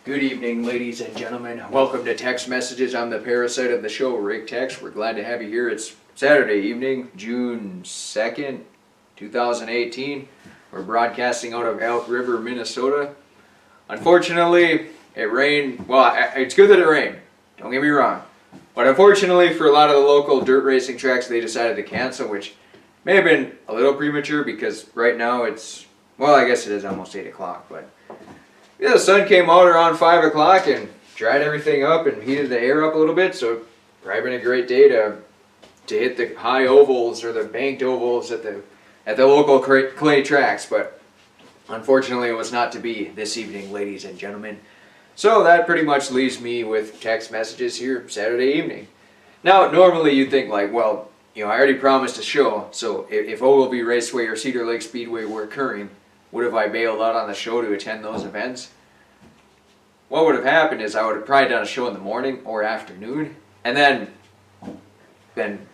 Good evening, ladies and gentlemen. Welcome to Tex Messages. I'm the parasite of the show, Rick Tex. We're glad to have you here. It's Saturday evening, June 2nd, 2018. We're broadcasting out of Elk River, Minnesota. Unfortunately, it rained. Well, it's good that it rained. Don't get me wrong. But unfortunately, for a lot of the local dirt racing tracks, they decided to cancel, which may have been a little premature because right now it's, well, I guess it is almost 8 o'clock, but yeah, the sun came out around 5 o'clock and dried everything up and heated the air up a little bit, so probably been a great day to hit the high ovals or the banked ovals at the local clay tracks, but unfortunately it was not to be this evening, ladies and gentlemen. So that pretty much leaves me with text messages here Saturday evening. Now, normally you'd think like, well, I already promised a show, so if Ogilvie Raceway or Cedar Lake Speedway were occurring, would have I bailed out on the show to attend those events? What would have happened is I would have probably done a show in the morning or afternoon, and then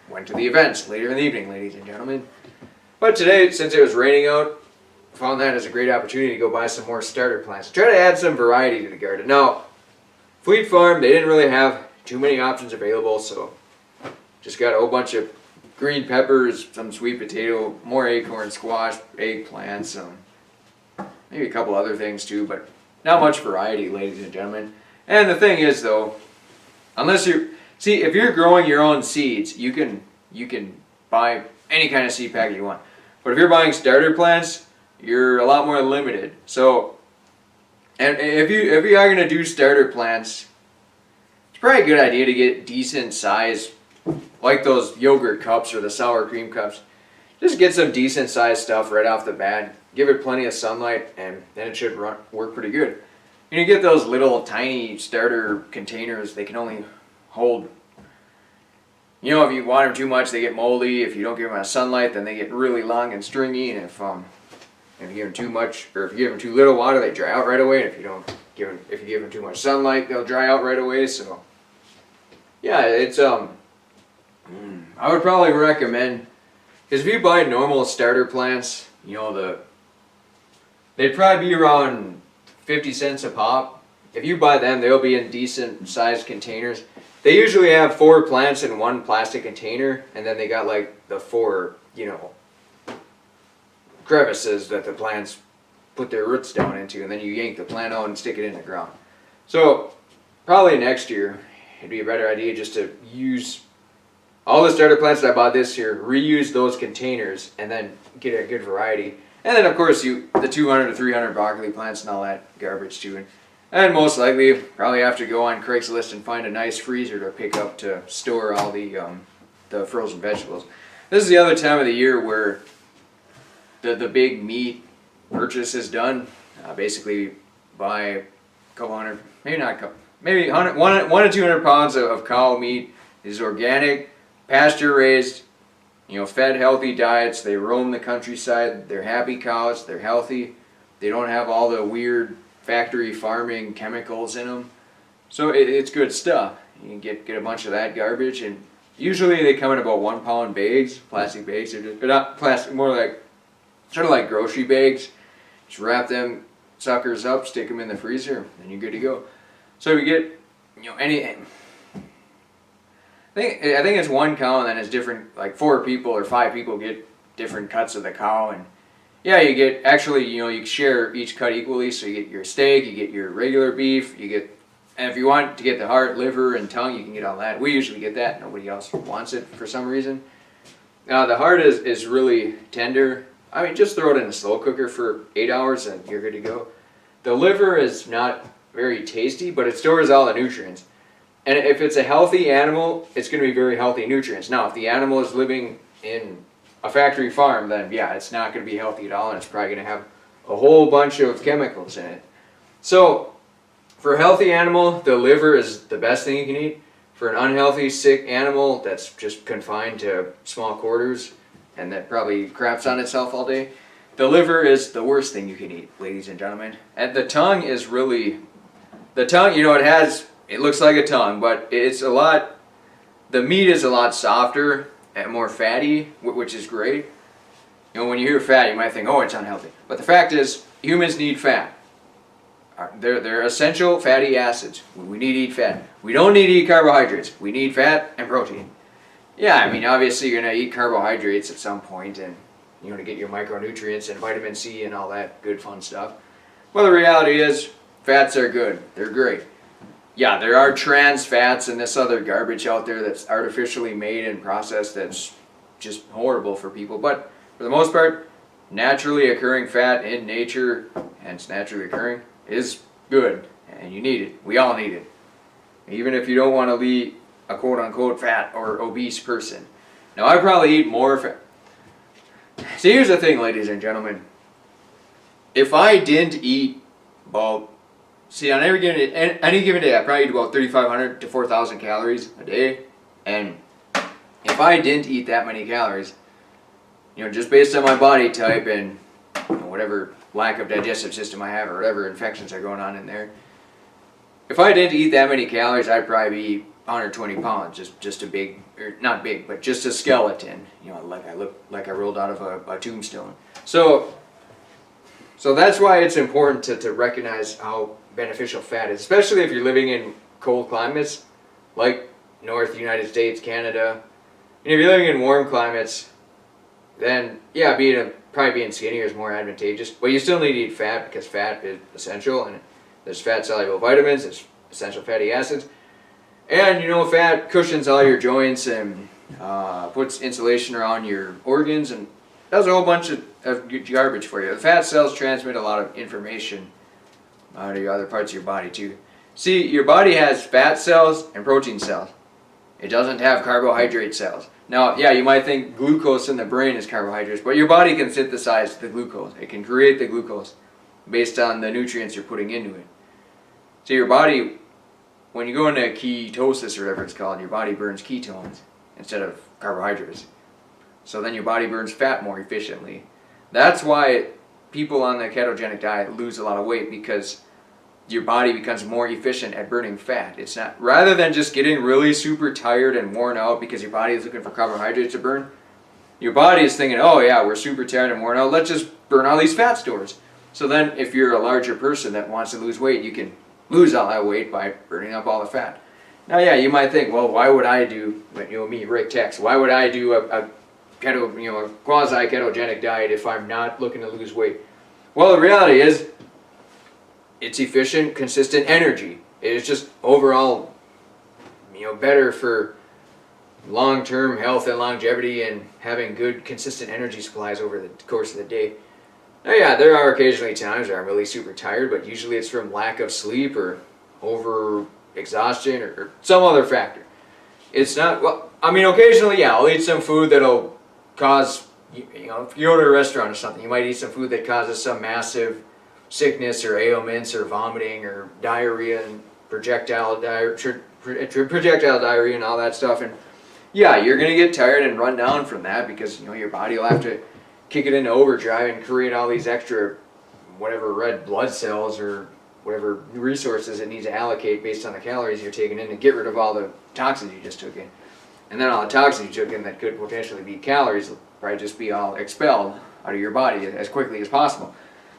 went to the events later in the evening, ladies and gentlemen. But today, since it was raining out, I found that as a great opportunity to go buy some more starter plants. Try to add some variety to the garden. Now, Fleet Farm, they didn't really have too many options available, so just got a whole bunch of green peppers, some sweet potato, more acorn squash, eggplants, maybe a couple other things too, but not much variety, ladies and gentlemen. And the thing is though, unless if you're growing your own seeds, you can buy any kind of seed packet you want. But if you're buying starter plants, you're a lot more limited. So, and if you are going to do starter plants, it's probably a good idea to get decent size, like those yogurt cups or the sour cream cups. Just get some decent sized stuff right off the bat. Give it plenty of sunlight, and then it should work pretty good. You get those little tiny starter containers. They can only hold, if you water them too much, they get moldy. If you don't give them enough sunlight, then they get really long and stringy. And if you give them too much, or if you give them too little water, they dry out right away. And if you give them too much sunlight, they'll dry out right away. So, yeah, it's I would probably recommend, because if you buy normal starter plants, they'd probably be around 50 cents a pop. If you buy them, they'll be in decent sized containers. They usually have 4 plants in one plastic container, and then they got like the 4, crevices that the plants put their roots down into, and then you yank the plant out and stick it in the ground. So probably next year, it'd be a better idea just to use all the starter plants that I bought this year, reuse those containers, and then get a good variety. And then, of course, the 200 to 300 broccoli plants and all that garbage too. And most likely, probably have to go on Craigslist and find a nice freezer to pick up to store all the frozen vegetables. This is the other time of the year where the big meat purchase is done. Basically, buy a couple hundred, maybe not a couple, maybe 1 to 200 pounds of cow meat. Is organic, pasture raised. Fed healthy diets. They roam the countryside. They're happy cows. They're healthy. They don't have all the weird factory farming chemicals in them. So it's good stuff. You can get a bunch of that garbage, and usually they come in about 1 pound bags, plastic bags. They're not plastic, more like sort of like grocery bags. Just wrap them suckers up, stick them in the freezer, and you're good to go. So you get anything. I think it's 1 cow, and then it's different, like 4 people or 5 people get different cuts of the cow, and yeah, you get, actually, you share each cut equally, so you get your steak, you get your regular beef, and if you want to get the heart, liver, and tongue, you can get all that. We usually get that. Nobody else wants it for some reason. Now, the heart is really tender. I mean, just throw it in a slow cooker for 8 hours, and you're good to go. The liver is not very tasty, but it stores all the nutrients. And if it's a healthy animal, it's going to be very healthy nutrients. Now, if the animal is living in a factory farm, then yeah, it's not going to be healthy at all, and it's probably going to have a whole bunch of chemicals in it. So, for a healthy animal, the liver is the best thing you can eat. For an unhealthy, sick animal that's just confined to small quarters and that probably craps on itself all day, the liver is the worst thing you can eat, ladies and gentlemen. And the tongue is really, it looks like a tongue, but the meat is a lot softer and more fatty, which is great. When you hear fat, you might think, oh, it's unhealthy. But the fact is, humans need fat. they're essential fatty acids. We need to eat fat. We don't need to eat carbohydrates. We need fat and protein. Yeah, I mean, obviously you're going to eat carbohydrates at some point, and you know, to get your micronutrients and vitamin C and all that good fun stuff. Well, the reality is fats are good. They're great. Yeah, there are trans fats and this other garbage out there that's artificially made and processed that's just horrible for people. But for the most part, naturally occurring fat in nature, and it's naturally occurring, is good, and you need it. We all need it. Even if you don't want to be a quote-unquote fat or obese person. Now, I probably eat more fat. See, here's the thing, ladies and gentlemen. If I didn't eat about, on any given day, I probably eat about 3,500 to 4,000 calories a day. And if I didn't eat that many calories, you know, just based on my body type and you know, whatever lack of digestive system I have or whatever infections are going on in there, if I didn't eat that many calories, I'd probably be 120 pounds, just a big, or not big, but just a skeleton. You know, like I look like I rolled out of a tombstone. So that's why it's important to recognize how beneficial fat is, especially if you're living in cold climates like North United States, Canada. And if you're living in warm climates, then yeah, probably being skinnier is more advantageous. But you still need to eat fat because fat is essential, and there's fat-soluble vitamins, there's essential fatty acids. And you know, fat cushions all your joints and puts insulation around your organs and does a whole bunch of garbage for you. The fat cells transmit a lot of information to your other parts of your body too. See, your body has fat cells and protein cells. It doesn't have carbohydrate cells. Now, yeah, you might think glucose in the brain is carbohydrates, but your body can synthesize the glucose. It can create the glucose based on the nutrients you're putting into it. So your body, when you go into ketosis or whatever it's called, your body burns ketones instead of carbohydrates. So then your body burns fat more efficiently. That's why people on the ketogenic diet lose a lot of weight, because your body becomes more efficient at burning fat. It's not, rather than just getting really super tired and worn out because your body is looking for carbohydrates to burn, your body is thinking, oh yeah, we're super tired and worn out, let's just burn all these fat stores. So then if you're a larger person that wants to lose weight, you can lose all that weight by burning up all the fat. Now yeah, you might think, well, why would I do, you know, me, Rick Tex, why would I do a keto, you know, a quasi-ketogenic diet if I'm not looking to lose weight? Well, the reality is, it's efficient, consistent energy. It's just overall, you know, better for long-term health and longevity and having good, consistent energy supplies over the course of the day. Now, yeah, there are occasionally times where I'm really super tired, but usually it's from lack of sleep or over exhaustion or some other factor. It's not, well, I mean, occasionally, yeah, I'll eat some food that'll cause, you know, if you go to a restaurant or something, you might eat some food that causes some massive sickness or ailments or vomiting or diarrhea and projectile diarrhea and all that stuff. And yeah, you're going to get tired and run down from that because, you know, your body will have to kick it into overdrive and create all these extra whatever red blood cells or whatever resources it needs to allocate based on the calories you're taking in to get rid of all the toxins you just took in. And then all the toxins you took in that could potentially be calories will probably just be all expelled out of your body as quickly as possible.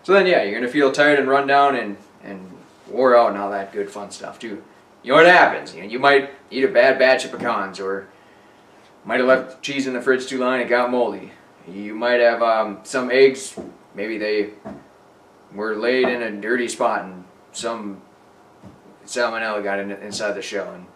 So then yeah, you're going to feel tired and run down and wore out and all that good fun stuff too. You know what happens? You know, you might eat a bad batch of pecans, or might have left cheese in the fridge too long and it got moldy. You might have some eggs, maybe they were laid in a dirty spot and some salmonella got inside the shell. And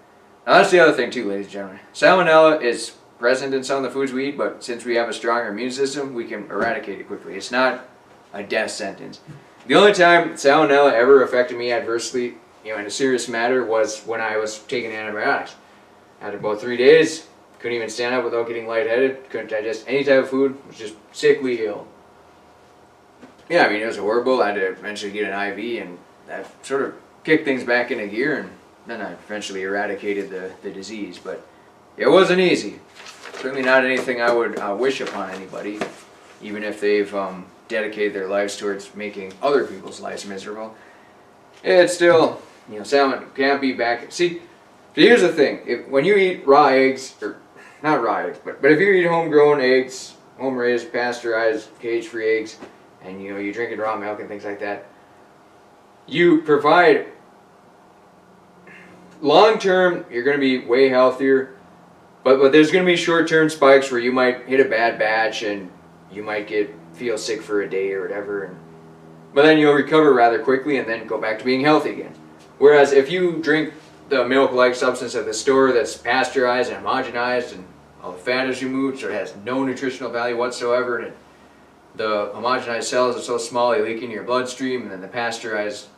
now that's the other thing too, ladies and gentlemen. Salmonella is present in some of the foods we eat, but since we have a stronger immune system, we can eradicate it quickly. It's not a death sentence. The only time salmonella ever affected me adversely, you know, in a serious matter, was when I was taking antibiotics. After about 3 days, couldn't even stand up without getting lightheaded, couldn't digest any type of food, was just sickly ill. Yeah, I mean, it was horrible. I had to eventually get an IV, and that sort of kicked things back into gear, and then I eventually eradicated the disease. But it wasn't easy. Certainly not anything I would wish upon anybody, even if they've dedicated their lives towards making other people's lives miserable. It's still, you know, salmon can't be back. See, here's the thing. When you eat raw eggs, or not raw eggs, but if you eat homegrown eggs, home-raised, pasteurized, cage-free eggs, and you know, you're drinking raw milk and things like that, you provide, long term, you're going to be way healthier, but there's going to be short term spikes where you might hit a bad batch and you might feel sick for a day or whatever, but then you'll recover rather quickly and then go back to being healthy again. Whereas if you drink the milk-like substance at the store that's pasteurized and homogenized and all the fat is removed, so it has no nutritional value whatsoever, and the homogenized cells are so small they leak into your bloodstream, and then the pasteurized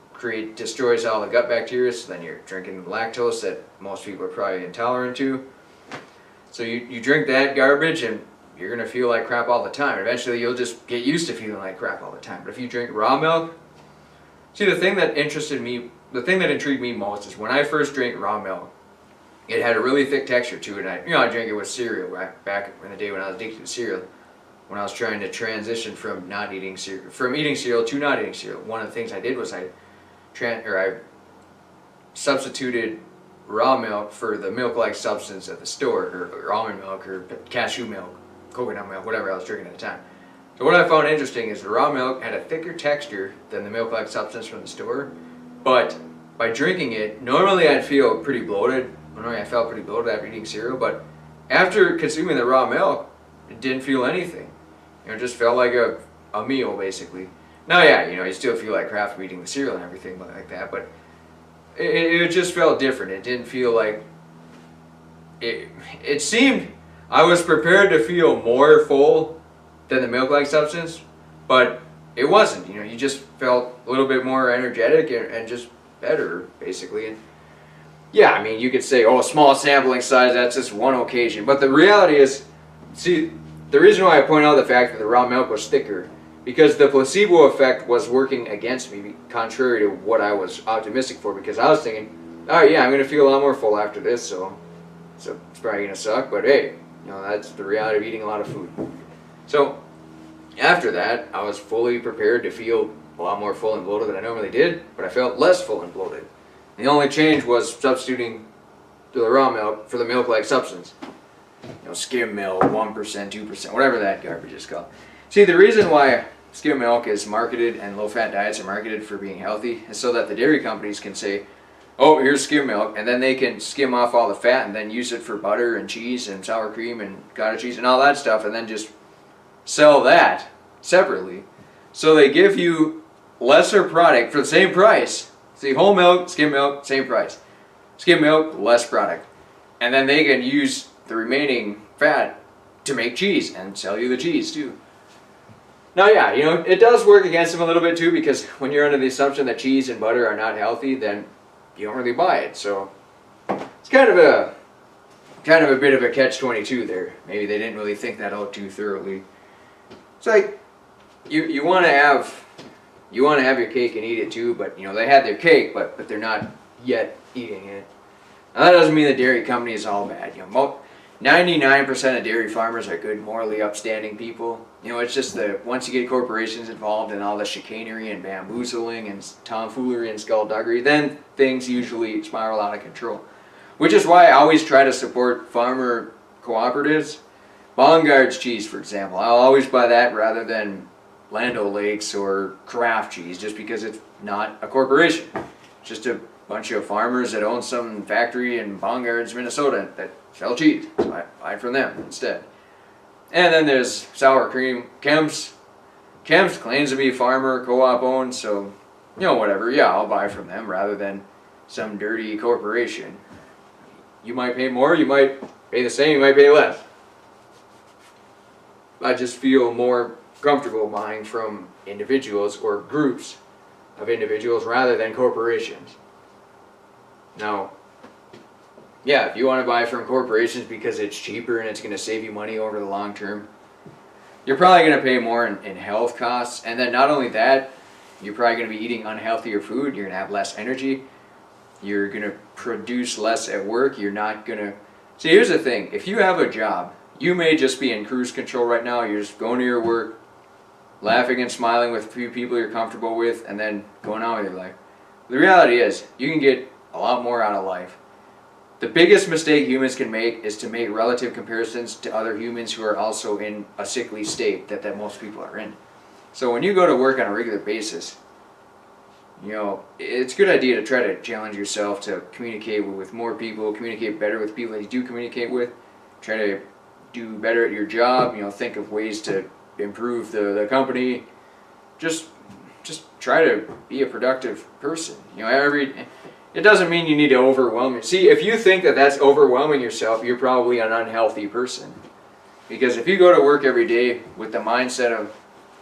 destroys all the gut bacteria, so then you're drinking lactose that most people are probably intolerant to. So you drink that garbage and you're going to feel like crap all the time. Eventually you'll just get used to feeling like crap all the time. But if you drink raw milk, see, the thing that intrigued me most is when I first drank raw milk, it had a really thick texture to it. And I drank it with cereal back in the day when I was addicted to cereal. When I was trying to transition from eating cereal to not eating cereal, one of the things I did was I substituted raw milk for the milk-like substance at the store, or almond milk, or cashew milk, coconut milk, whatever I was drinking at the time. So what I found interesting is the raw milk had a thicker texture than the milk-like substance from the store, but by drinking it, normally I'd feel pretty bloated. Normally I felt pretty bloated after eating cereal, but after consuming the raw milk, it didn't feel anything. It just felt like a meal, basically. Now, yeah, you still feel like crap from eating the cereal and everything like that, but it just felt different. It didn't feel like it seemed I was prepared to feel more full than the milk-like substance, but it wasn't. You just felt a little bit more energetic and just better, basically. And yeah, I mean, you could say, oh, small sampling size, that's just one occasion, but the reality is, see, the reason why I point out the fact that the raw milk was thicker, because the placebo effect was working against me, contrary to what I was optimistic for, because I was thinking, oh yeah, I'm going to feel a lot more full after this, so it's probably going to suck, but hey, that's the reality of eating a lot of food. So after that, I was fully prepared to feel a lot more full and bloated than I normally did, but I felt less full and bloated. The only change was substituting the raw milk for the milk-like substance. Skim milk, 1%, 2%, whatever that garbage is called. See, the reason why skim milk is marketed and low-fat diets are marketed for being healthy is so that the dairy companies can say, oh, here's skim milk, and then they can skim off all the fat and then use it for butter and cheese and sour cream and cottage cheese and all that stuff, and then just sell that separately. So they give you lesser product for the same price. See, whole milk, skim milk, same price. Skim milk, less product. And then they can use the remaining fat to make cheese and sell you the cheese too. Now, yeah, it does work against them a little bit too, because when you're under the assumption that cheese and butter are not healthy, then you don't really buy it. So it's kind of a bit of a catch-22 there. Maybe they didn't really think that out too thoroughly. It's like you want to have your cake and eat it too, but they had their cake, but they're not yet eating it. Now that doesn't mean the dairy company is all bad. 99% of dairy farmers are good, morally upstanding people. It's just that once you get corporations involved in all the chicanery and bamboozling and tomfoolery and skullduggery, then things usually spiral out of control. Which is why I always try to support farmer cooperatives. Bongart's cheese, for example, I'll always buy that rather than Land O'Lakes or Kraft cheese, just because it's not a corporation. It's just a bunch of farmers that own some factory in Bongart's, Minnesota that sell cheese. So I buy it from them instead. And then there's sour cream. Kemp's claims to be farmer, co-op owned, so whatever. Yeah, I'll buy from them rather than some dirty corporation. You might pay more, you might pay the same, you might pay less. I just feel more comfortable buying from individuals or groups of individuals rather than corporations. Now, yeah, if you want to buy from corporations because it's cheaper and it's going to save you money over the long term, you're probably going to pay more in health costs. And then not only that, you're probably going to be eating unhealthier food. You're going to have less energy. You're going to produce less at work. You're not going to... See, here's the thing. If you have a job, you may just be in cruise control right now. You're just going to your work, laughing and smiling with a few people you're comfortable with, and then going on with your life. The reality is, you can get a lot more out of life. The biggest mistake humans can make is to make relative comparisons to other humans who are also in a sickly state that most people are in. So when you go to work on a regular basis, it's a good idea to try to challenge yourself to communicate with more people, communicate better with people that you do communicate with, try to do better at your job, think of ways to improve the company. Just try to be a productive person. It doesn't mean you need to overwhelm it. See, if you think that that's overwhelming yourself, you're probably an unhealthy person. Because if you go to work every day with the mindset of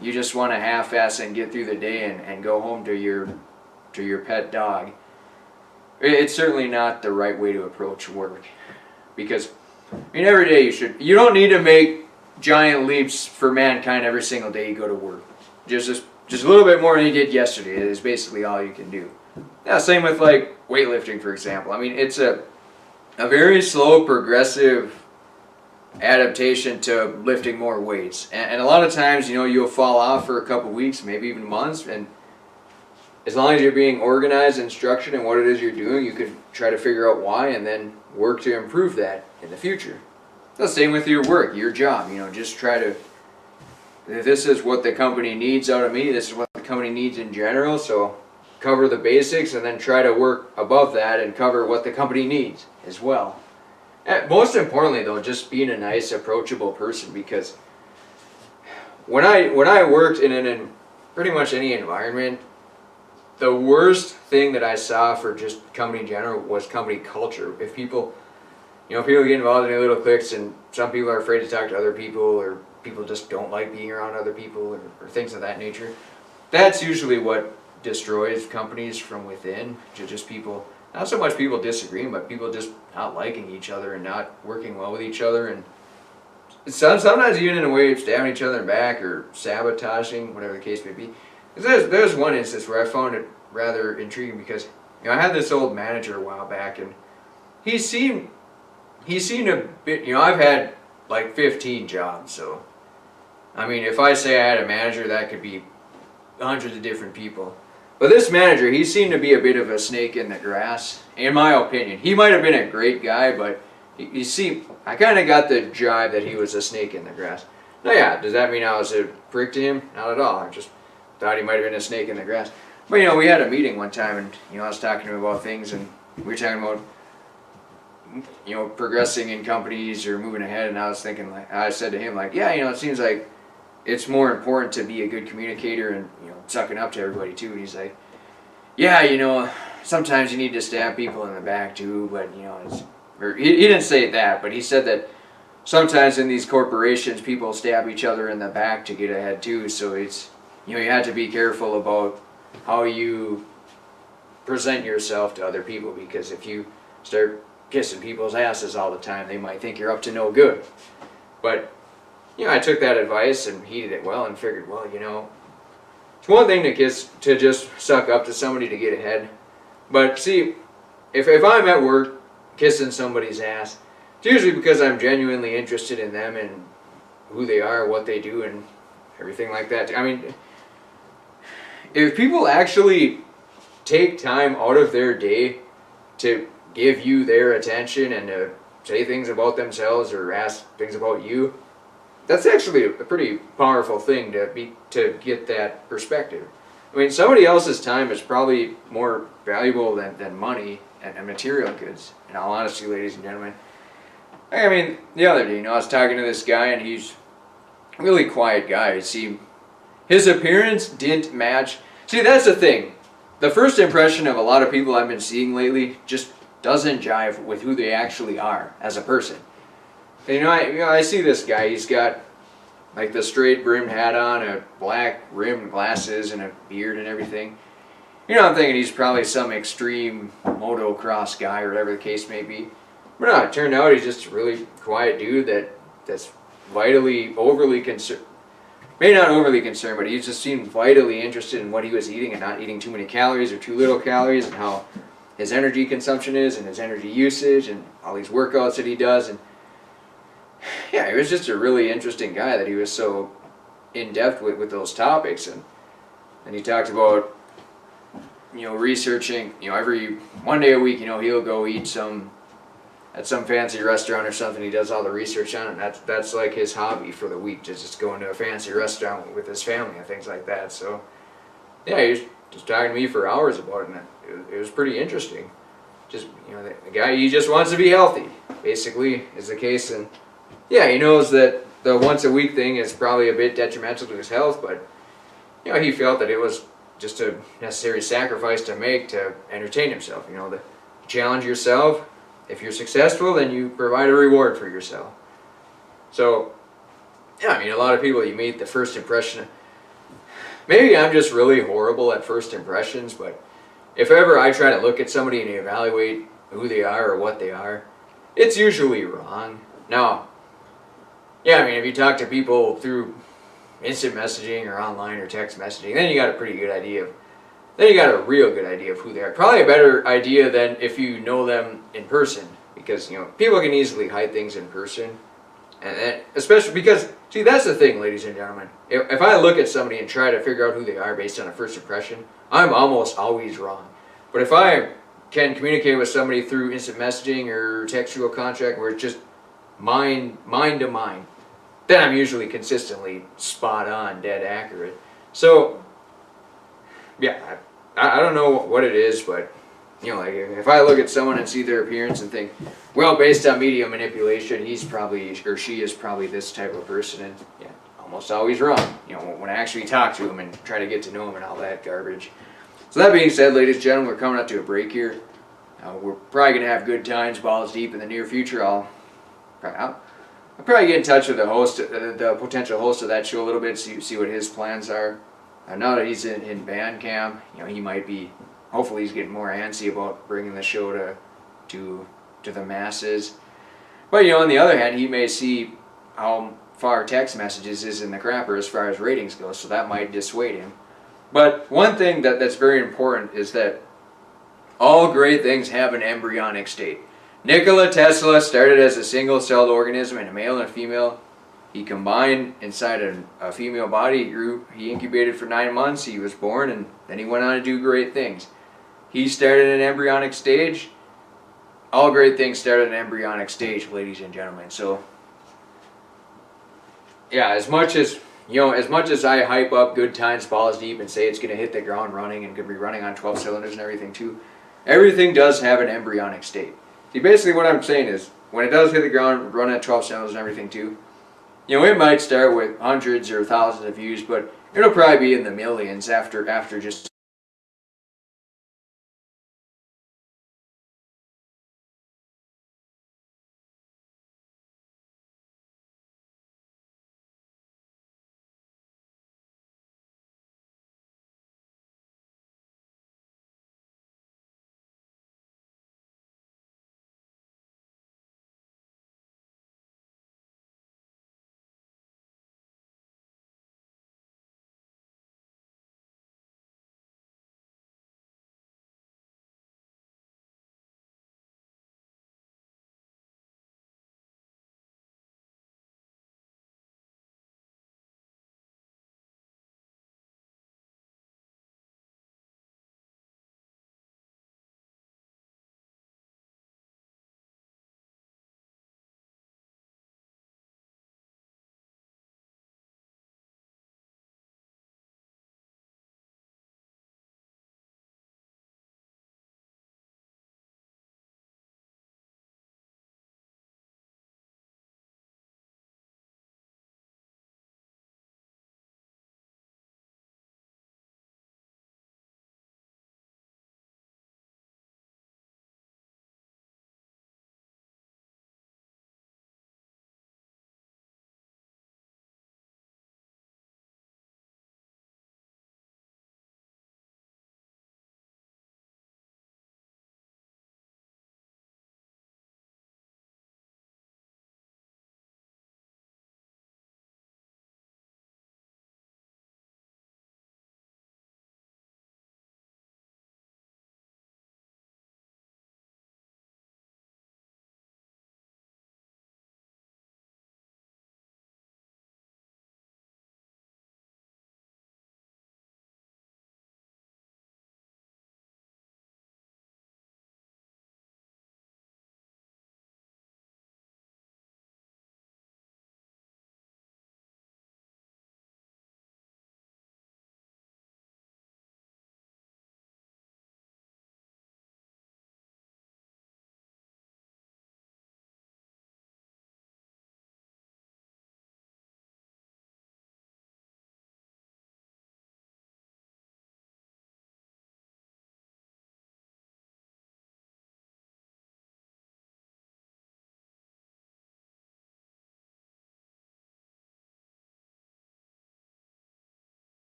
you just want to half-ass and get through the day and go home to your pet dog, it's certainly not the right way to approach work. Because every day you don't need to make giant leaps for mankind every single day you go to work. Just a little bit more than you did yesterday is basically all you can do. Now, same with like weightlifting, for example. It's a very slow, progressive adaptation to lifting more weights. And a lot of times, you'll fall off for a couple weeks, maybe even months, and as long as you're being organized and structured in what it is you're doing, you can try to figure out why and then work to improve that in the future. The same with your work, your job. Just try to, this is what the company needs out of me, this is what the company needs in general, so cover the basics and then try to work above that and cover what the company needs as well. And most importantly though, just being a nice, approachable person, because when I worked in pretty much any environment, the worst thing that I saw for just company in general was company culture. If people get involved in their little cliques, and some people are afraid to talk to other people, or people just don't like being around other people, or things of that nature, that's usually what destroys companies from within. Just people, not so much people disagreeing, but people just not liking each other and not working well with each other, and sometimes even in a way of stabbing each other in the back or sabotaging, whatever the case may be. There's one instance where I found it rather intriguing, because I had this old manager a while back, and he seemed a bit, I've had like 15 jobs, so if I say I had a manager, that could be hundreds of different people. But this manager, he seemed to be a bit of a snake in the grass, in my opinion. He might have been a great guy, but I kind of got the jive that he was a snake in the grass. Now yeah, does that mean I was a prick to him? Not at all. I just thought he might have been a snake in the grass. But we had a meeting one time, and I was talking to him about things, and we were talking about progressing in companies or moving ahead, and I was thinking, I said to him, it seems like it's more important to be a good communicator and sucking up to everybody too. And he's like, yeah, sometimes you need to stab people in the back too, but he didn't say that, but he said that sometimes in these corporations people stab each other in the back to get ahead too. So it's you have to be careful about how you present yourself to other people, because if you start kissing people's asses all the time, they might think you're up to no good. But I took that advice and heeded it well, and figured, well, it's one thing to just suck up to somebody to get ahead. But see, if I'm at work kissing somebody's ass, it's usually because I'm genuinely interested in them and who they are, what they do, and everything like that. If people actually take time out of their day to give you their attention and to say things about themselves or ask things about you, that's actually a pretty powerful thing to get that perspective. Somebody else's time is probably more valuable than money and material goods, in all honesty, ladies and gentlemen. The other day, I was talking to this guy, and he's a really quiet guy. His appearance didn't match. See, that's the thing. The first impression of a lot of people I've been seeing lately just doesn't jive with who they actually are as a person. And I see this guy. He's got like the straight brimmed hat on, a black rimmed glasses, and a beard and everything. I'm thinking he's probably some extreme motocross guy or whatever the case may be. But no, it turned out he's just a really quiet dude that's vitally overly concerned. Maybe not overly concerned, but he just seemed vitally interested in what he was eating and not eating too many calories or too little calories, and how his energy consumption is and his energy usage and all these workouts that he does. And yeah, he was just a really interesting guy that he was so in depth with those topics. And he talked about researching every one day a week he'll go eat at some fancy restaurant or something. He does all the research on it, and that's like his hobby for the week, to just go into a fancy restaurant with his family and things like that. So yeah, he was just talking to me for hours about it, and it was pretty interesting. Just, the guy, he just wants to be healthy, basically, is the case. And yeah, he knows that the once a week thing is probably a bit detrimental to his health, but he felt that it was just a necessary sacrifice to make to entertain himself. To challenge yourself. If you're successful, then you provide a reward for yourself. So, yeah, a lot of people you meet, the first impression. Maybe I'm just really horrible at first impressions, but if ever I try to look at somebody and evaluate who they are or what they are, it's usually wrong. Now, yeah, if you talk to people through instant messaging or online or text messaging, then you got a pretty good idea then you got a real good idea of who they are. Probably a better idea than if you know them in person, because people can easily hide things in person, and especially because, see, that's the thing, ladies and gentlemen. If I look at somebody and try to figure out who they are based on a first impression, I'm almost always wrong. But if I can communicate with somebody through instant messaging or textual contact where it's just mind to mind, then I'm usually consistently spot on, dead accurate. So, yeah, I don't know what it is, but if I look at someone and see their appearance and think, well, based on media manipulation, he's probably, or she is probably this type of person, and yeah, almost always wrong. When I actually talk to them and try to get to know them and all that garbage. So that being said, ladies and gentlemen, we're coming up to a break here. We're probably gonna have good times, balls deep in the near future. I'll probably get in touch with the host, the potential host of that show a little bit, see what his plans are. Now that he's in band camp, he might be. Hopefully, he's getting more antsy about bringing the show to the masses. But on the other hand, he may see how far Tex Messages is in the crapper as far as ratings go, so that might dissuade him. But one thing that's very important is that all great things have an embryonic state. Nikola Tesla started as a single-celled organism in a male and a female. He combined inside a female body. He incubated for 9 months. He was born, and then he went on to do great things. He started in an embryonic stage. All great things start at an embryonic stage, ladies and gentlemen. So, yeah, as much as I hype up good times, balls deep, and say it's going to hit the ground running and could be running on 12 cylinders and everything too, everything does have an embryonic state. See, basically what I'm saying is, when it does hit the ground, run at 12 cylinders and everything too, it might start with hundreds or thousands of views, but it'll probably be in the millions after just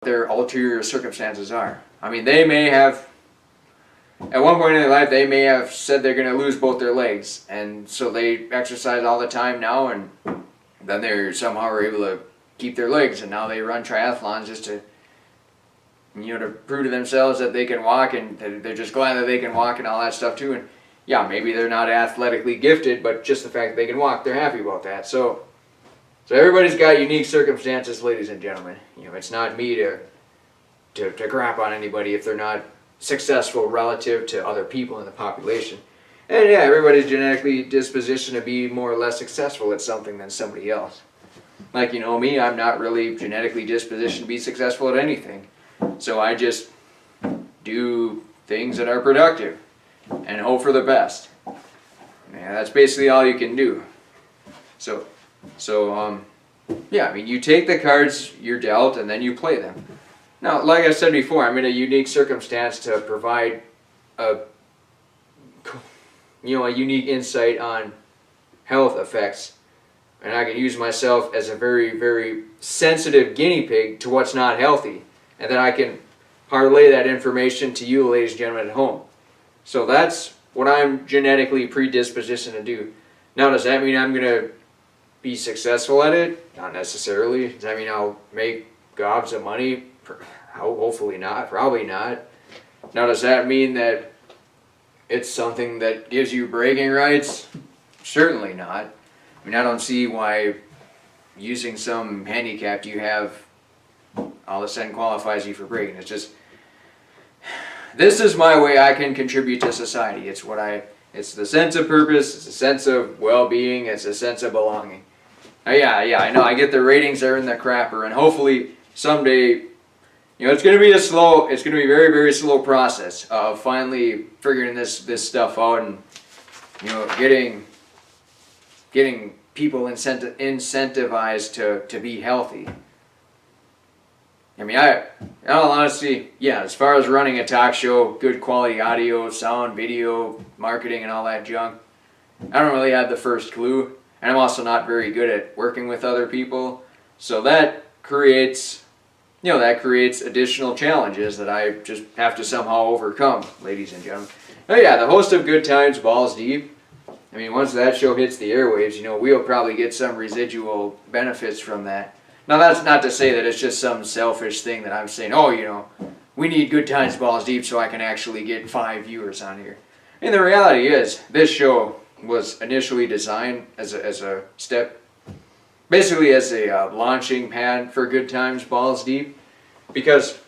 their ulterior circumstances are. I mean, they may have, at one point in their life, they may have said they're going to lose both their legs, and so they exercise all the time now, and then they're somehow are able to keep their legs, and now they run triathlons just to, to prove to themselves that they can walk, and they're just glad that they can walk and all that stuff too. And yeah, maybe they're not athletically gifted, but just the fact that they can walk, they're happy about that. So everybody's got unique circumstances, ladies and gentlemen. It's not me to crap on anybody if they're not successful relative to other people in the population. And yeah, everybody's genetically dispositioned to be more or less successful at something than somebody else. Like, me, I'm not really genetically dispositioned to be successful at anything. So I just do things that are productive and hope for the best. Yeah, that's basically all you can do. So yeah, I mean, you take the cards you're dealt and then you play them. Now, like I said before, I'm in a unique circumstance to provide a unique insight on health effects, and I can use myself as a very, very sensitive guinea pig to what's not healthy, and then I can parlay that information to you, ladies and gentlemen, at home. So that's what I'm genetically predisposed to do. Now, does that mean I'm going to be successful at it? Not necessarily. Does that mean I'll make gobs of money? Hopefully not. Probably not. Now, does that mean that it's something that gives you bragging rights? Certainly not. I mean, I don't see why using some handicap you have all of a sudden qualifies you for bragging. It's just, this is my way I can contribute to society. It's the sense of purpose, it's a sense of well-being, it's a sense of belonging. Now, yeah, I know, I get the ratings are in the crapper, and hopefully someday, it's going to be it's going to be a very, very slow process of finally figuring this stuff out and, getting people incentivized to be healthy. I mean, in all honesty, yeah, as far as running a talk show, good quality audio, sound, video, marketing, and all that junk, I don't really have the first clue. And I'm also not very good at working with other people. So that creates additional challenges that I just have to somehow overcome, ladies and gentlemen. Oh yeah, the host of Good Times, Balls Deep. I mean, once that show hits the airwaves, we'll probably get some residual benefits from that. Now, that's not to say that it's just some selfish thing that I'm saying, we need Good Times, Balls Deep so I can actually get 5 viewers on here. And the reality is, this show was initially designed as a step, basically as a launching pad for Good Times, Balls Deep, because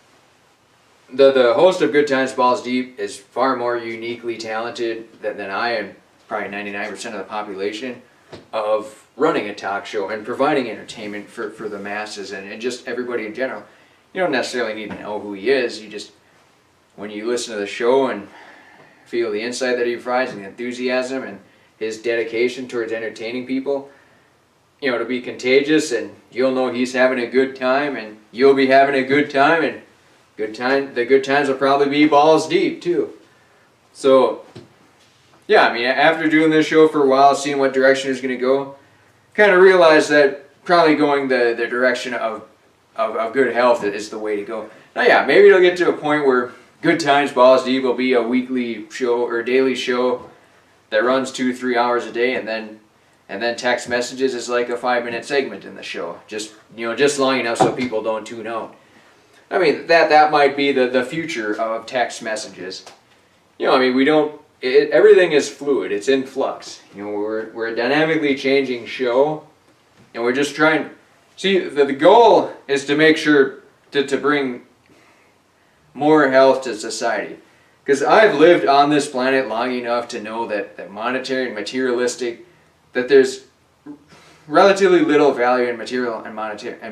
the host of Good Times, Balls Deep is far more uniquely talented than I and probably 99% of the population of running a talk show and providing entertainment for the masses and just everybody in general. You don't necessarily need to know who he is. You just, when you listen to the show and feel the insight that he provides and the enthusiasm and his dedication towards entertaining people, to be contagious, and you'll know he's having a good time and you'll be having a good time, and the good times will probably be balls deep too. So yeah, I mean, after doing this show for a while, seeing what direction it's going to go, kind of realized that probably going the direction of good health is the way to go. Now yeah, maybe it'll get to a point where Good Times, Balls Deep will be a weekly show or daily show that runs 2-3 hours a day, and then Text Messages is like a 5-minute segment in the show, just long enough so people don't tune out. I mean, that might be the future of Text Messages. I mean, everything is fluid, it's in flux. We're a dynamically changing show, and we're just trying. See, the goal is to make sure to bring more health to society. Because I've lived on this planet long enough to know that monetary and materialistic, that there's relatively little value in material and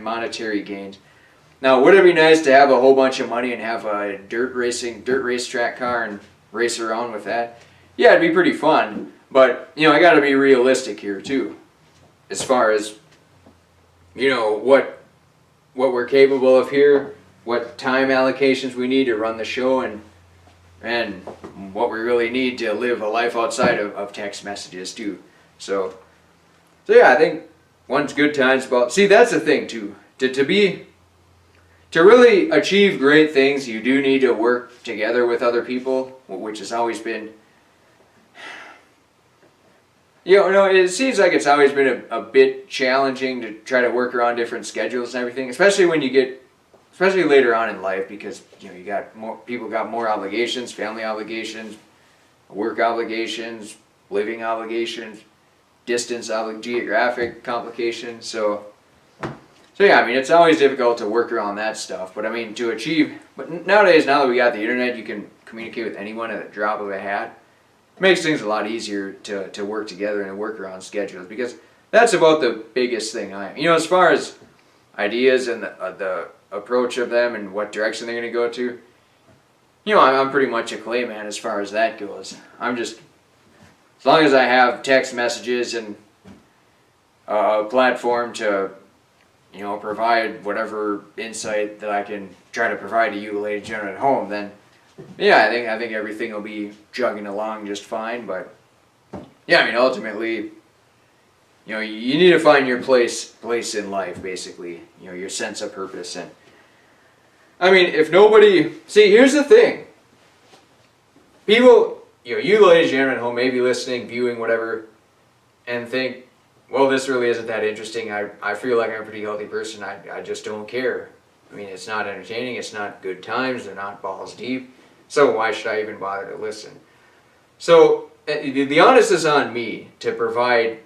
monetary gains. Now, would it be nice to have a whole bunch of money and have a dirt racetrack car and race around with that? Yeah, it'd be pretty fun. But, I got to be realistic here too, as far as, what we're capable of here, what time allocations we need to run the show, and what we really need to live a life outside of Text Messages too. So yeah, I think once Good Times, see, that's the thing too. To be to really achieve great things, you do need to work together with other people, which has always been, it seems like it's always been a bit challenging to try to work around different schedules and everything, especially when you get, especially later on in life, because you got more people got more obligations, family obligations, work obligations, living obligations, geographic complications. So yeah, I mean, it's always difficult to work around that stuff. But I mean, but nowadays, now that we got the internet, you can communicate with anyone at a drop of a hat. It makes things a lot easier to work together and work around schedules, because that's about the biggest thing. As far as ideas and the approach of them and what direction they're going to go to, I'm pretty much a clay man as far as that goes. As long as I have text messages and a platform to, provide whatever insight that I can try to provide to you, ladies and gentlemen at home, then yeah, I think everything will be chugging along just fine. But yeah, I mean, ultimately, you need to find your place in life, basically. Your sense of purpose. And I mean, here's the thing. People, you ladies and gentlemen at home may be listening, viewing, whatever, and think, well, this really isn't that interesting. I feel like I'm a pretty healthy person. I just don't care. I mean, it's not entertaining. It's not good times. They're not balls deep. So why should I even bother to listen? So the onus is on me to provide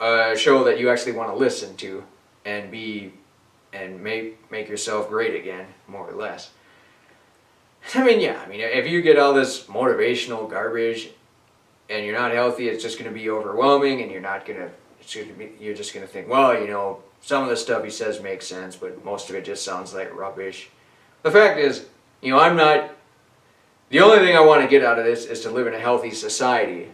a show that you actually want to listen to and make yourself great again, more or less. I mean, if you get all this motivational garbage and you're not healthy, it's just going to be overwhelming, and you're just going to think, well, some of the stuff he says makes sense, but most of it just sounds like rubbish. The fact is, the only thing I want to get out of this is to live in a healthy society,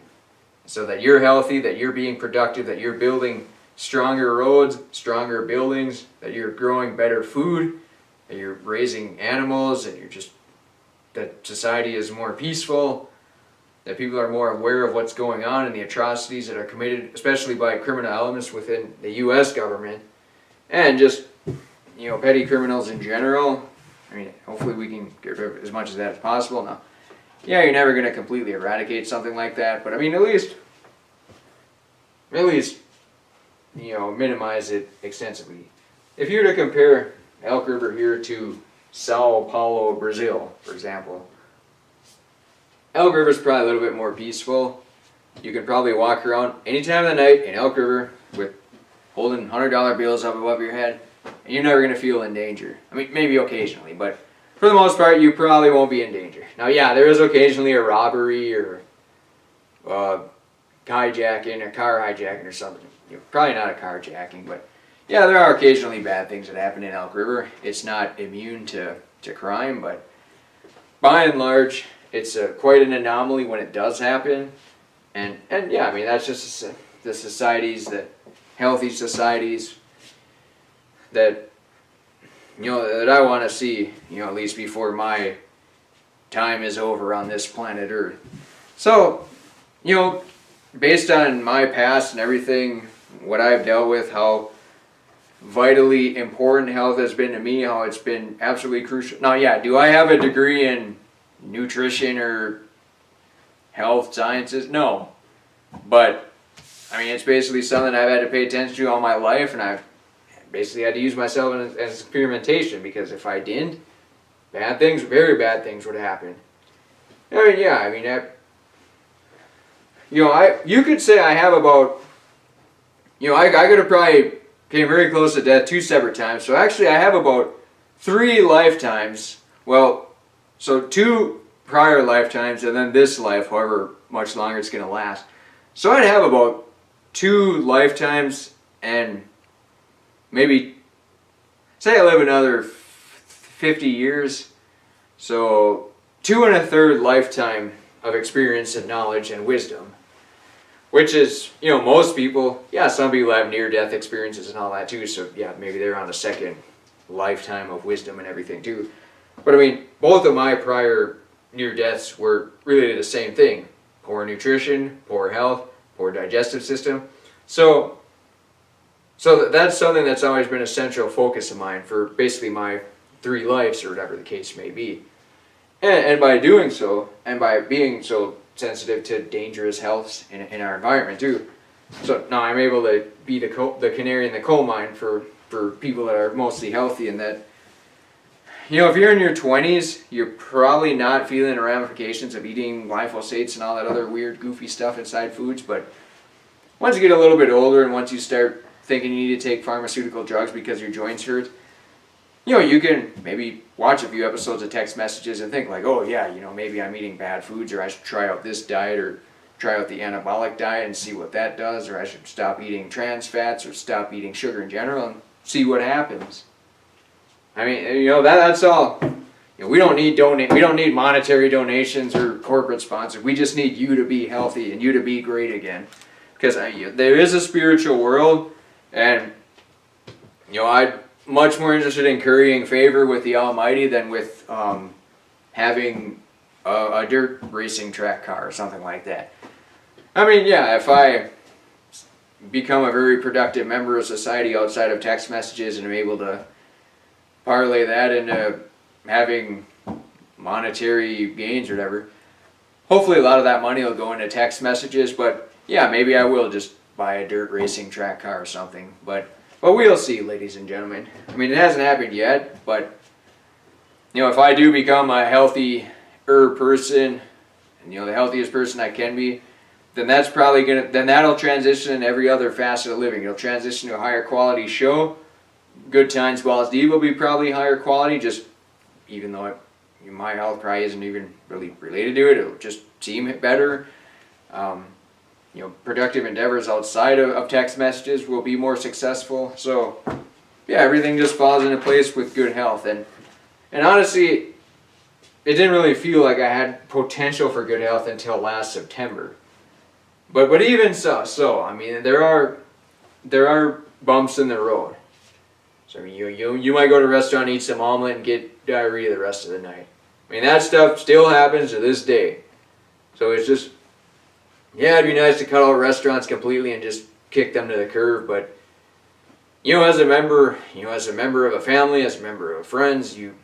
so that you're healthy, that you're being productive, that you're building stronger roads, stronger buildings, that you're growing better food, that you're raising animals, that society is more peaceful, that people are more aware of what's going on and the atrocities that are committed, especially by criminal elements within the U.S. government, and just, petty criminals in general. I mean, hopefully we can get rid of as much of that as possible. Now, yeah, you're never going to completely eradicate something like that, but I mean, at least, minimize it extensively. If you were to compare Elk River here to Sao Paulo, Brazil, for example, Elk River is probably a little bit more peaceful. You can probably walk around any time of the night in Elk River with holding $100 bills up above your head, and you're never going to feel in danger. I mean, maybe occasionally, but for the most part, you probably won't be in danger. Now, yeah, there is occasionally a robbery or hijacking, a car hijacking or something. Probably not a carjacking, but yeah, there are occasionally bad things that happen in Elk River. It's not immune to crime, but by and large, it's quite an anomaly when it does happen. And yeah, I mean, that's just the societies, the healthy societies that, that I want to see, at least before my time is over on this planet Earth. So, based on my past and everything, what I've dealt with, how vitally important health has been to me, how it's been absolutely crucial. Now, yeah, do I have a degree in nutrition or health sciences? No. But, I mean, it's basically something I've had to pay attention to all my life, and I've basically had to use myself as experimentation, because if I didn't, very bad things would happen. I mean, yeah, I mean, you could say I have about, I could have probably came very close to death 2 separate times. So actually I have about 3 lifetimes. Well, so 2 prior lifetimes and then this life, however much longer it's going to last. So I'd have about 2 lifetimes, and maybe, say I live another 50 years. So 2 1/3 lifetime of experience and knowledge and wisdom. Which is, most people, yeah, some people have near-death experiences and all that too, so yeah, maybe they're on a second lifetime of wisdom and everything too. But I mean, both of my prior near-deaths were really the same thing. Poor nutrition, poor health, poor digestive system. So that's something that's always been a central focus of mine for basically my 3 lives or whatever the case may be. And by doing so, and by being so sensitive to dangerous healths in our environment too, so now I'm able to be the canary in the coal mine for people that are mostly healthy, and that, if you're in your 20s, you're probably not feeling the ramifications of eating glyphosates and all that other weird, goofy stuff inside foods. But once you get a little bit older and once you start thinking you need to take pharmaceutical drugs because your joints hurt, you can maybe watch a few episodes of Text Messages and think like, oh yeah, maybe I'm eating bad foods, or I should try out this diet, or try out the anabolic diet and see what that does, or I should stop eating trans fats or stop eating sugar in general and see what happens. I mean, that's all. We don't need monetary donations or corporate sponsors. We just need you to be healthy and you to be great again, because there is a spiritual world, and I'm much more interested in currying favor with the Almighty than with having a dirt racing track car or something like that. I mean, yeah, if I become a very productive member of society outside of Text Messages and am able to parlay that into having monetary gains or whatever, hopefully a lot of that money will go into Text Messages. But yeah, maybe I will just buy a dirt racing track car or something. But we'll see, ladies and gentlemen. I mean, it hasn't happened yet, but if I do become a healthier person, and the healthiest person I can be, then that'll transition in every other facet of living. It'll transition to a higher quality show. Good Times Balls Deep will be probably higher quality, just even though my health probably isn't even really related to it. It'll just seem better. Productive endeavors outside of Text Messages will be more successful. So yeah, everything just falls into place with good health. And honestly, it didn't really feel like I had potential for good health until last September. But even so, I mean, there are bumps in the road. So I mean, you might go to a restaurant, eat some omelet, and get diarrhea the rest of the night. I mean, that stuff still happens to this day. So it's just, yeah, it'd be nice to cut out restaurants completely and just kick them to the curb. But as a member of a family, as a member of friends, you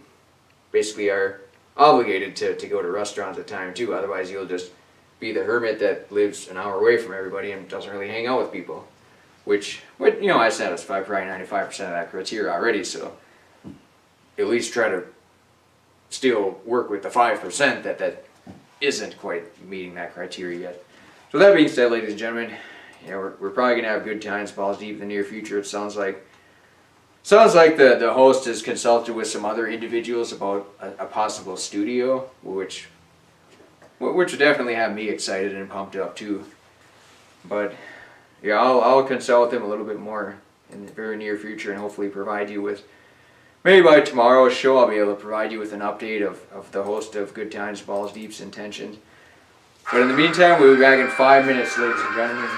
basically are obligated to go to restaurants at time too. Otherwise, you'll just be the hermit that lives an hour away from everybody and doesn't really hang out with people. Which I satisfy probably 95% of that criteria already, so at least try to still work with the 5% that isn't quite meeting that criteria yet. So that being said, ladies and gentlemen, we're probably going to have Good Times Balls Deep in the near future. It sounds like the host has consulted with some other individuals about a possible studio, which would definitely have me excited and pumped up too. But yeah, I'll consult with him a little bit more in the very near future, and hopefully provide you with, maybe by tomorrow's show, I'll be able to provide you with an update of the host of Good Times Balls Deep's intentions. But in the meantime, we'll be back in 5 minutes, ladies and gentlemen.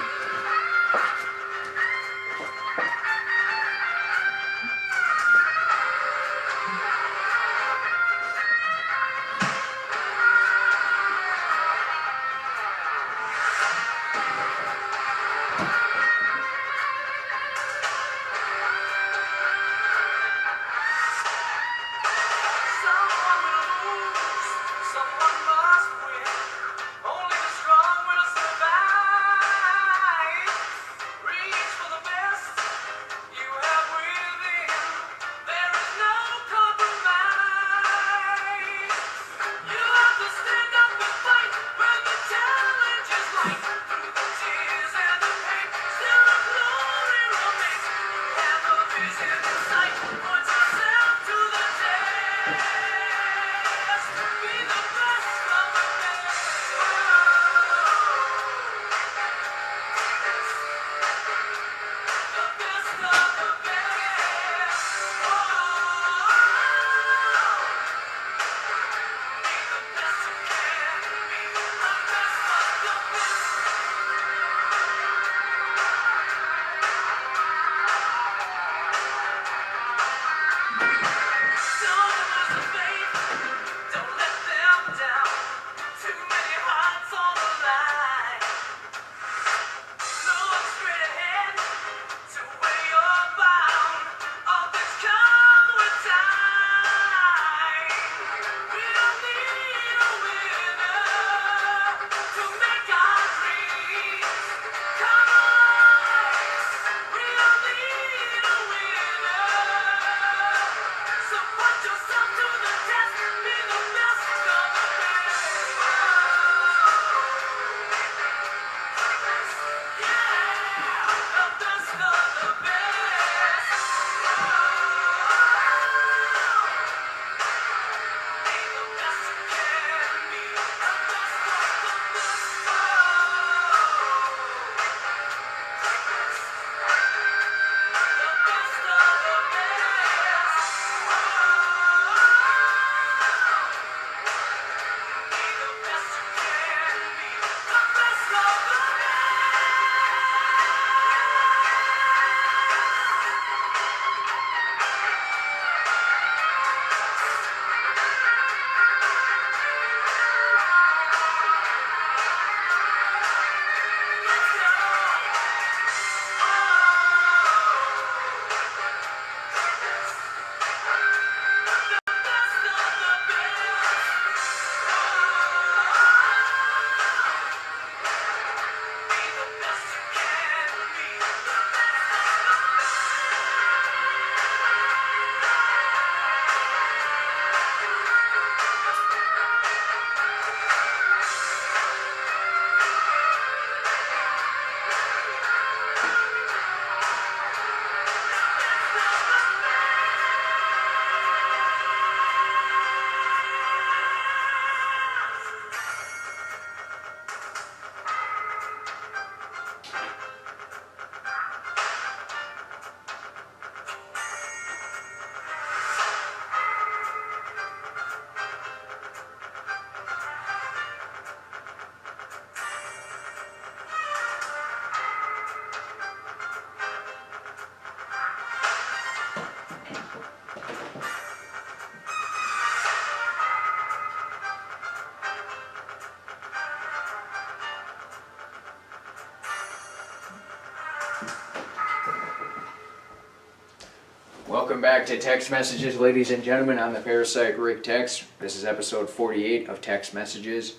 Welcome back to Tex Messages, ladies and gentlemen. I'm the parasite Rick Tex. This is episode 48 of Tex Messages.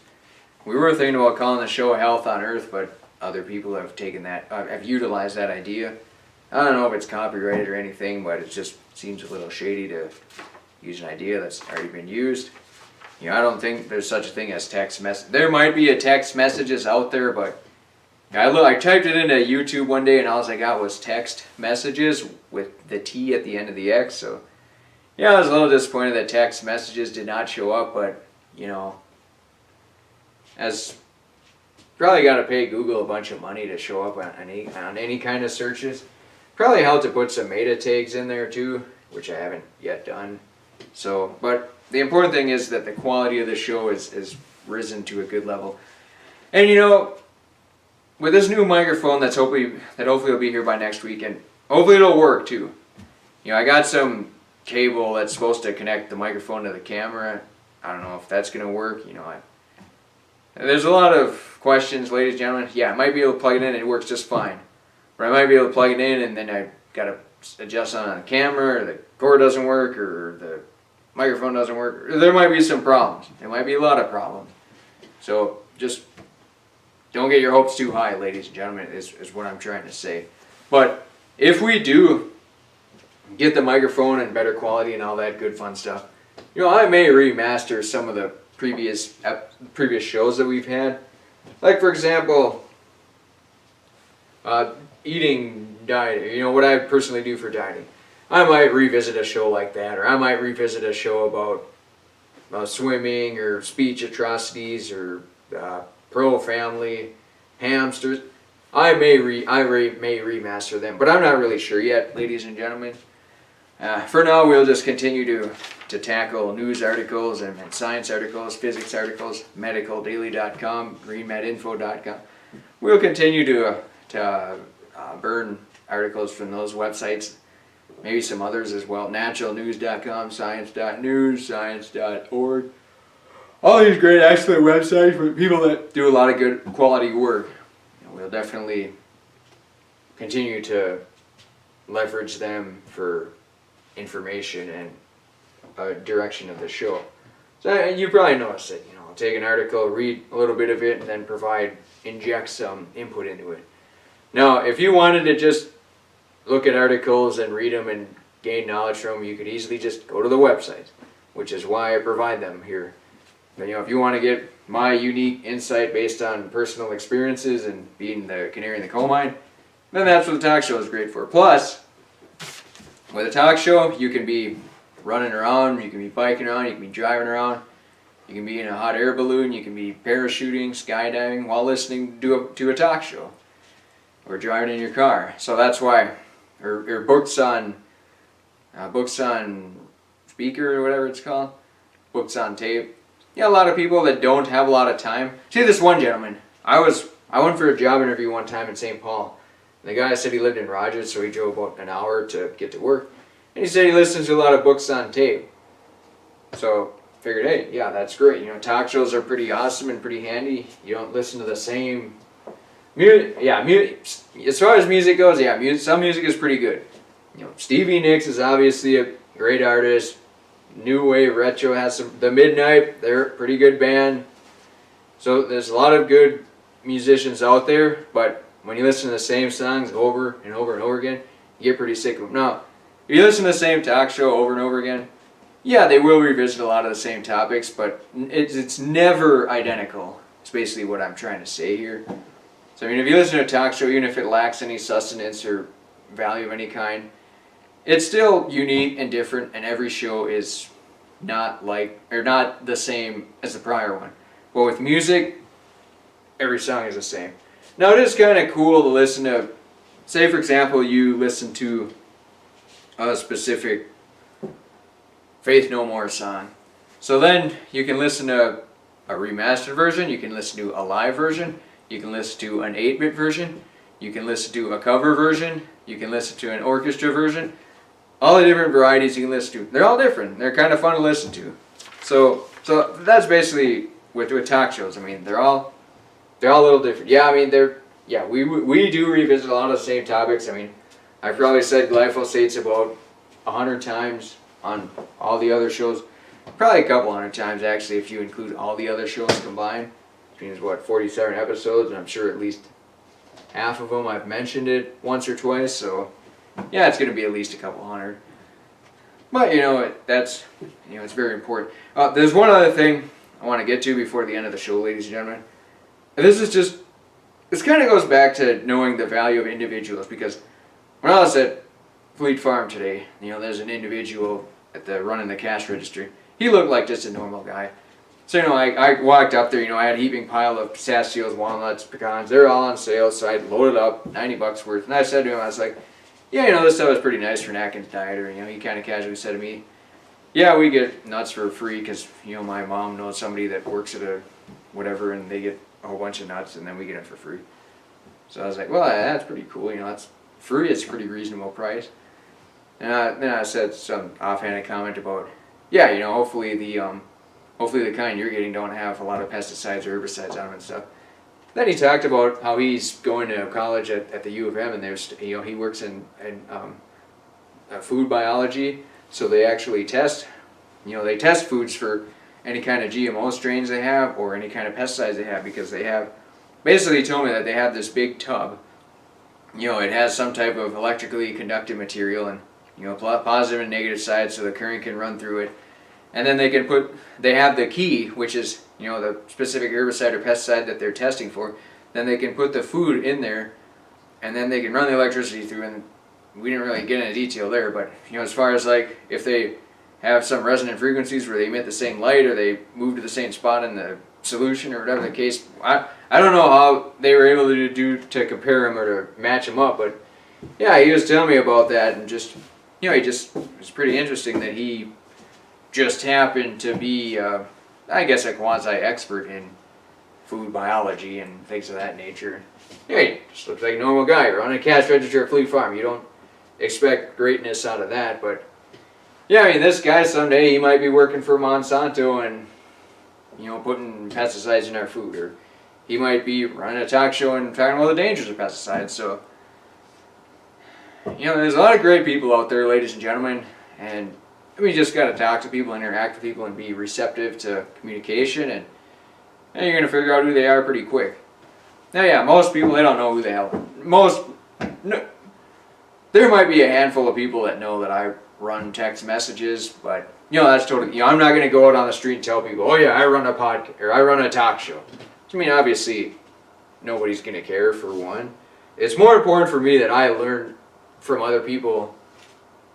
We were thinking about calling the show Health on Earth, but other people have taken that, have utilized that idea. I don't know if it's copyrighted or anything, but it just seems a little shady to use an idea that's already been used. You know, I don't think there's such a thing as text message. There might be a text messages out there, but I typed it into YouTube one day and all I got was text messages with the T at the end of the X. So, yeah, I was a little disappointed that text messages did not show up, but, you know, as probably got to pay Google a bunch of money to show up on any kind of searches. Probably helped to put some meta tags in there too, which I haven't yet done. So, but the important thing is that the quality of the show is risen to a good level. And you know, with this new microphone that hopefully will be here by next week, and hopefully it'll work too. You know, I got some cable that's supposed to connect the microphone to the camera. I don't know if that's going to work. You know, there's a lot of questions, ladies and gentlemen. Yeah, I might be able to plug it in and it works just fine. Or I might be able to plug it in and then I got to adjust on the camera, or the cord doesn't work, or the microphone doesn't work. There might be some problems. There might be a lot of problems. So just don't get your hopes too high, ladies and gentlemen, is what I'm trying to say. But if we do get the microphone and better quality and all that good fun stuff, you know, I may remaster some of the previous shows that we've had. Like, for example, eating, dieting, you know, what I personally do for dieting. I might revisit a show like that, or I might revisit a show about swimming, or speech atrocities, or pro family, hamsters. I may remaster them, but I'm not really sure yet, ladies and gentlemen. For now, we'll just continue to tackle news articles and science articles, physics articles, medicaldaily.com, greenmedinfo.com. We'll continue to burn articles from those websites, maybe some others as well, naturalnews.com, science.news, science.org. All these great, excellent websites for people that do a lot of good quality work. We'll definitely continue to leverage them for information and direction of the show. So you probably noticed it. You know, I'll take an article, read a little bit of it, and then inject some input into it. Now, if you wanted to just look at articles and read them and gain knowledge from them, you could easily just go to the website, which is why I provide them here. But, you know, if you want to get my unique insight based on personal experiences and being the canary in the coal mine, then that's what the talk show is great for. Plus, with a talk show, you can be running around, you can be biking around, you can be driving around, you can be in a hot air balloon, you can be parachuting, skydiving while listening to a talk show, or driving in your car. So that's why, or books on speaker or whatever it's called, books on tape. Yeah, a lot of people that don't have a lot of time. See, this one gentleman, I went for a job interview one time in St. Paul. And the guy said he lived in Rogers, so he drove about an hour to get to work. And he said he listens to a lot of books on tape. So figured, hey, yeah, that's great. You know, talk shows are pretty awesome and pretty handy. You don't listen to the same music. Yeah, as far as music goes, yeah, some music is pretty good. You know, Stevie Nicks is obviously a great artist. New Wave Retro has some. The Midnight, they're a pretty good band. So there's a lot of good musicians out there, but when you listen to the same songs over and over and over again, you get pretty sick of them. Now, if you listen to the same talk show over and over again, yeah, they will revisit a lot of the same topics, but it's never identical. It's basically what I'm trying to say here. So, I mean, if you listen to a talk show, even if it lacks any sustenance or value of any kind, it's still unique and different, and every show is not the same as the prior one. But with music, every song is the same. Now, it is kind of cool to listen to, say for example, you listen to a specific Faith No More song. So then you can listen to a remastered version, you can listen to a live version, you can listen to an 8-bit version, you can listen to a cover version, you can listen to an orchestra version. All the different varieties you can listen to. They're all different. They're kind of fun to listen to. So that's basically with talk shows. I mean, they're all a little different. Yeah, I mean, yeah, we do revisit a lot of the same topics. I mean, I've probably said glyphosate's about 100 times on all the other shows. Probably a couple hundred times actually if you include all the other shows combined. Which means what, 47 episodes, and I'm sure at least half of them I've mentioned it once or twice, so yeah, it's going to be at least a couple hundred. But that's, it's very important. There's one other thing I want to get to before the end of the show, ladies and gentlemen. And this kind of goes back to knowing the value of individuals, because when I was at Fleet Farm today, there's an individual running the cash register. He looked like just a normal guy. So, I walked up there, I had a heaping pile of pistachios, walnuts, pecans. They're all on sale, so I loaded up, $90 worth. And I said to him, I was like, yeah, this stuff is pretty nice for Atkins Dieter. He kind of casually said to me, yeah, we get nuts for free because, my mom knows somebody that works at a whatever, and they get a whole bunch of nuts, and then we get them for free. So I was like, well, that's pretty cool. That's free. It's a pretty reasonable price. And then I said some offhanded comment about, yeah, hopefully the kind you're getting don't have a lot of pesticides or herbicides on them and stuff. Then he talked about how he's going to college at the U of M, and there's he works in food biology, so they actually test foods for any kind of GMO strains they have or any kind of pesticides they have, because they have basically told me that they have this big tub. It has some type of electrically conductive material and positive and negative sides, so the current can run through it. And then they have the key, which is, the specific herbicide or pesticide that they're testing for. Then they can put the food in there, and then they can run the electricity through. And we didn't really get into detail there, but, as far as like, if they have some resonant frequencies where they emit the same light or they move to the same spot in the solution or whatever the case, I don't know how they were able to compare them or to match them up, but yeah, he was telling me about that, and just, it was pretty interesting that he just happened to be, I guess, a quasi-expert in food biology and things of that nature. He just looks like a normal guy running a cash register at Fleet Farm. You don't expect greatness out of that, but yeah, this guy someday he might be working for Monsanto and putting pesticides in our food, or he might be running a talk show and talking about the dangers of pesticides. So there's a lot of great people out there, ladies and gentlemen, and we just got to talk to people, interact with people, and be receptive to communication, and you're going to figure out who they are pretty quick. Now, yeah, most people, they don't know who the hell. No, there might be a handful of people that know that I run Tex Messages, but, that's totally, I'm not going to go out on the street and tell people, oh yeah, I run a podcast, or I run a talk show. I mean, obviously, nobody's going to care, for one. It's more important for me that I learn from other people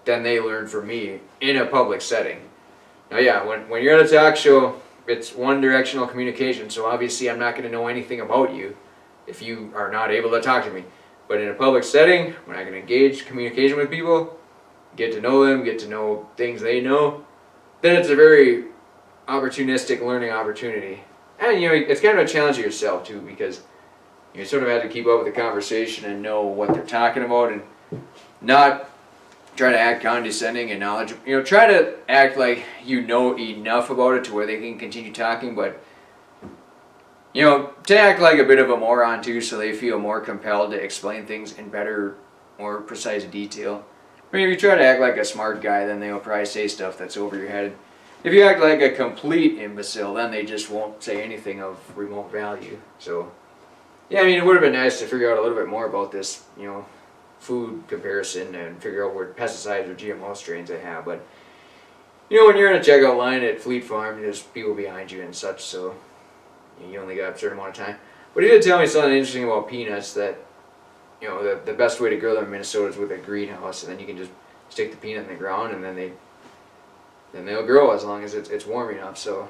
than they learn from me in a public setting. Now, yeah, when you're at a talk show, it's one-directional communication, so obviously I'm not going to know anything about you if you are not able to talk to me. But in a public setting, when I can engage communication with people, get to know them, get to know things they know, then it's a very opportunistic learning opportunity. And, it's kind of a challenge to yourself, too, because you sort of have to keep up with the conversation and know what they're talking about, and not try to act condescending and knowledgeable. Try to act like you know enough about it to where they can continue talking, but, to act like a bit of a moron too, so they feel more compelled to explain things in better, more precise detail. I mean, if you try to act like a smart guy, then they'll probably say stuff that's over your head. If you act like a complete imbecile, then they just won't say anything of remote value. So, yeah, I mean, it would have been nice to figure out a little bit more about this, food comparison and figure out what pesticides or GMO strains they have. But when you're in a checkout line at Fleet Farm, there's people behind you and such, so you only got a certain amount of time. But he did tell me something interesting about peanuts, that the best way to grow them in Minnesota is with a greenhouse, and then you can just stick the peanut in the ground, and then they'll grow as long as it's warm enough. So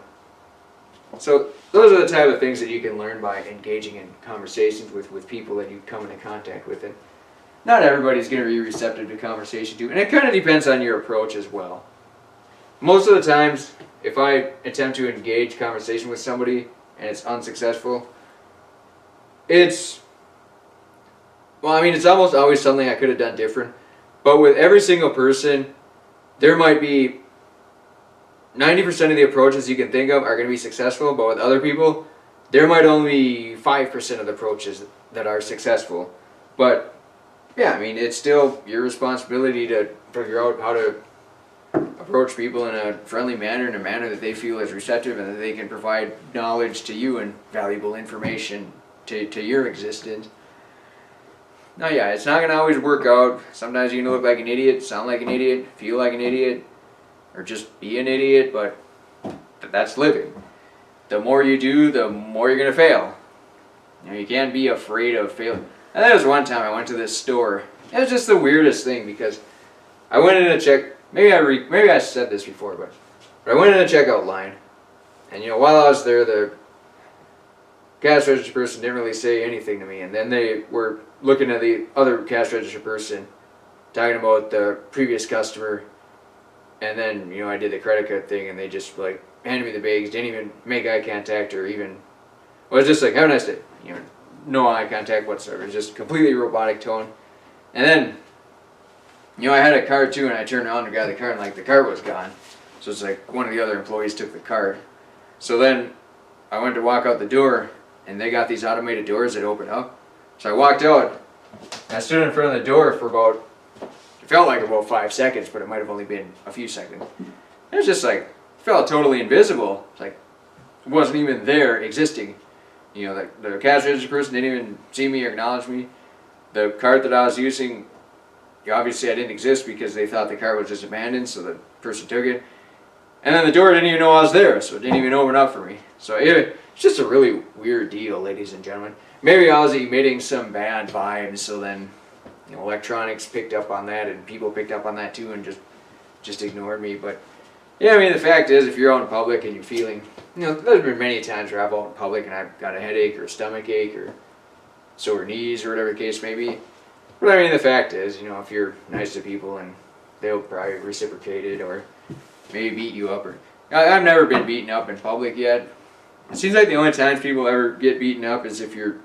those are the type of things that you can learn by engaging in conversations with people that you come into contact with. And not everybody's going to be receptive to conversation too, and it kind of depends on your approach as well. Most of the times, if I attempt to engage conversation with somebody and it's unsuccessful, it's almost always something I could have done different. But with every single person, there might be 90% of the approaches you can think of are going to be successful, but with other people, there might only be 5% of the approaches that are successful. But yeah, I mean, it's still your responsibility to figure out how to approach people in a friendly manner, in a manner that they feel is receptive and that they can provide knowledge to you and valuable information to your existence. Now, yeah, it's not going to always work out. Sometimes you're going to look like an idiot, sound like an idiot, feel like an idiot, or just be an idiot, but that's living. The more you do, the more you're going to fail. You can't be afraid of failing. And there was one time I went to this store. It was just the weirdest thing because I went in to check. Maybe I said this before, but I went in a checkout line, and while I was there, the cash register person didn't really say anything to me, and then they were looking at the other cash register person, talking about the previous customer, and then I did the credit card thing, and they just like handed me the bags, didn't even make eye contact or even. Well, it was just like, have a nice day. No eye contact whatsoever. It was just completely robotic tone. And then, I had a card too, and I turned around and got the card, and like the card was gone. So it's like one of the other employees took the card. So then I went to walk out the door, and they got these automated doors that open up. So I walked out, and I stood in front of the door for it felt like about 5 seconds, but it might have only been a few seconds. It was just like, felt totally invisible. It's like, it wasn't even there existing. The cash register person didn't even see me or acknowledge me. The card that I was using, obviously I didn't exist because they thought the card was just abandoned, so the person took it. And then the door didn't even know I was there, so it didn't even open up for me. So it's just a really weird deal, ladies and gentlemen. Maybe I was emitting some bad vibes, so then electronics picked up on that, and people picked up on that too, and just ignored me. But yeah, I mean, the fact is, if you're out in public and you're feeling, there's been many times where I've out in public and I've got a headache or a stomach ache or sore knees or whatever the case may be. But I mean, the fact is, if you're nice to people and they'll probably reciprocate it or maybe beat you up. Or I've never been beaten up in public yet. It seems like the only times people ever get beaten up is if you're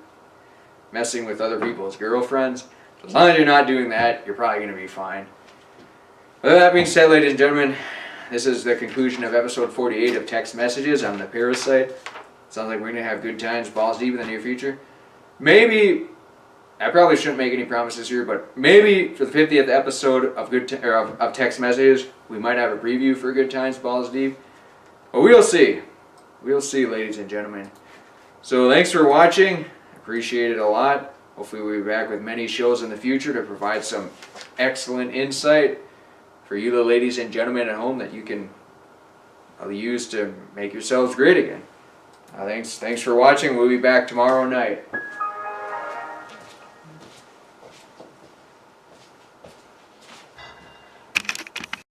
messing with other people's girlfriends. So as long as you're not doing that, you're probably going to be fine. With that being said, ladies and gentlemen, this is the conclusion of episode 48 of Text Messages on the Parasite. Sounds like we're going to have good times, balls deep in the near future. Maybe, I probably shouldn't make any promises here, but maybe for the 50th episode of Text Messages, we might have a preview for Good Times, Balls Deep. But we'll see. We'll see, ladies and gentlemen. So thanks for watching. Appreciate it a lot. Hopefully we'll be back with many shows in the future to provide some excellent insight for you, the ladies and gentlemen at home, that you can use to make yourselves great again. Thanks for watching. We'll be back tomorrow night.